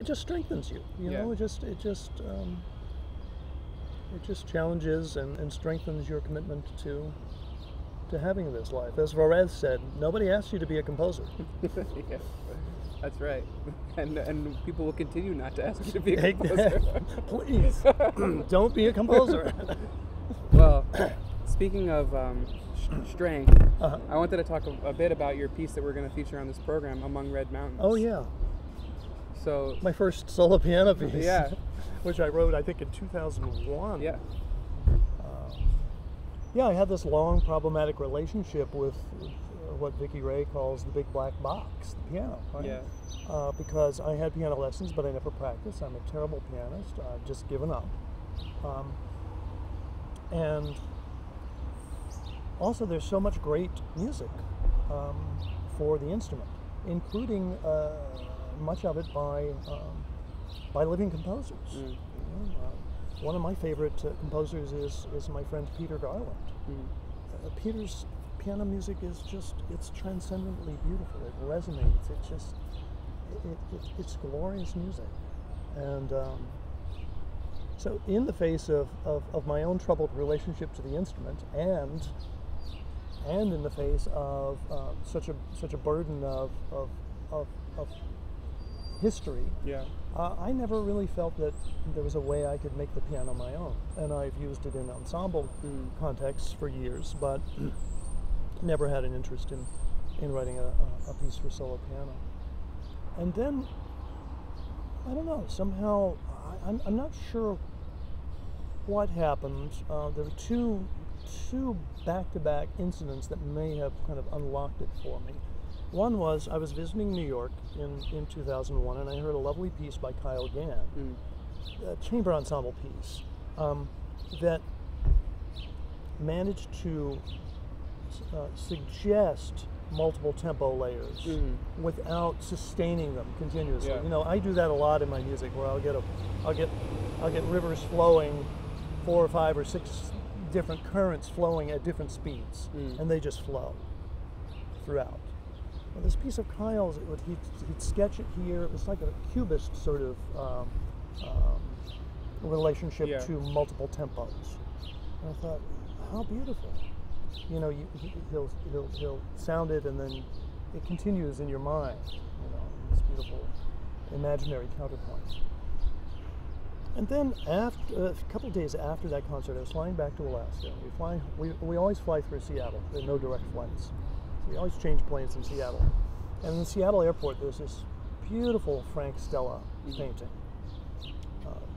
it just strengthens you. You Yeah. know, it just challenges and strengthens your commitment to having this life. As Varese said, nobody asked you to be a composer. Yeah, that's right. And people will continue not to ask you to be a composer. Please, don't be a composer. Well, speaking of strength, Uh-huh. I wanted to talk a bit about your piece that we're going to feature on this program, Among Red Mountains. Oh yeah, So, my first solo piano piece. Yeah. Which I wrote, I think, in 2001. yeah. Yeah, I had this long problematic relationship with what Vicky Ray calls the big black box, the piano. Right? Yeah. Because I had piano lessons, but I never practiced. I'm a terrible pianist. I've just given up. And also, there's so much great music for the instrument, including much of it by living composers. Mm. You know, one of my favorite composers is my friend Peter Garland. Mm. Peter's piano music is it's transcendently beautiful. It resonates. It's glorious music. And so in the face of my own troubled relationship to the instrument and in the face of such a burden of history, Yeah. I never really felt that there was a way I could make the piano my own. And I've used it in ensemble contexts for years, but never had an interest in writing a piece for solo piano. And then, I don't know, somehow, I'm not sure what happened. There were two back-to-back incidents that may have kind of unlocked it for me. One was I was visiting New York in 2001, and I heard a lovely piece by Kyle Gann, a chamber ensemble piece, that managed to suggest multiple tempo layers without sustaining them continuously. Yeah. You know, I do that a lot in my music, where I'll get rivers flowing, 4 or 5 or 6 different currents flowing at different speeds, and they just flow throughout. Well, this piece of Kyle's, he'd sketch it here. It was like a cubist sort of relationship to multiple tempos. And I thought, how beautiful. You know, he'll sound it, and then it continues in your mind. You know, this beautiful imaginary counterpoint. And then after a couple of days after that concert, I was flying back to Alaska. We always fly through Seattle. There are no direct flights. We always change planes in Seattle. And in the Seattle airport, there's this beautiful Frank Stella painting,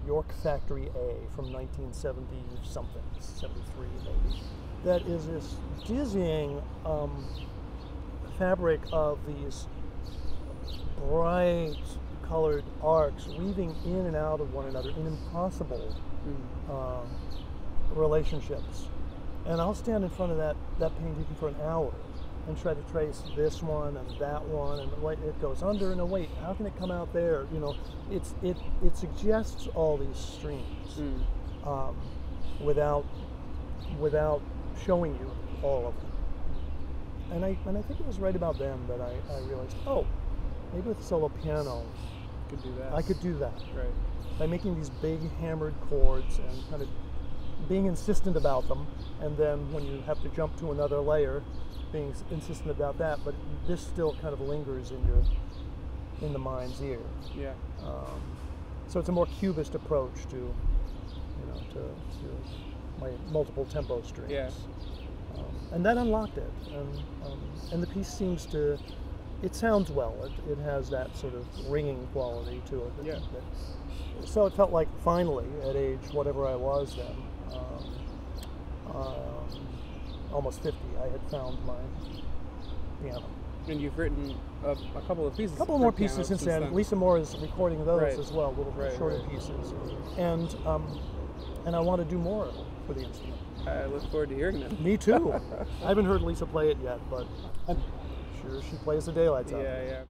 York Factory A from 1970-something, 73 maybe. That is this dizzying fabric of these bright colored arcs weaving in and out of one another in impossible relationships. And I'll stand in front of that painting for an hour and try to trace this one and that one, and wait, it goes under, and wait, how can it come out there? You know, it suggests all these streams without showing you all of them. And I think it was right about then that I realized, oh, maybe with solo piano, Could do that. I could do that. Right. By making these big hammered chords and kind of being insistent about them, and then when you have to jump to another layer, being insistent about that, but this still kind of lingers in the mind's ear. Yeah. So it's a more cubist approach to my multiple tempo strings. Yeah. And that unlocked it, and the piece seems to. It sounds well. It has that sort of ringing quality to it. Yeah. So it felt like finally, at age whatever I was then, almost 50, I had found my piano. And you've written a couple of pieces. A couple more pieces since then. Lisa Moore is recording those as well, little shorter pieces. And I want to do more for the instrument. I look forward to hearing them. Me too. I haven't heard Lisa play it yet, but I'm sure she plays the daylights out. Yeah, yeah.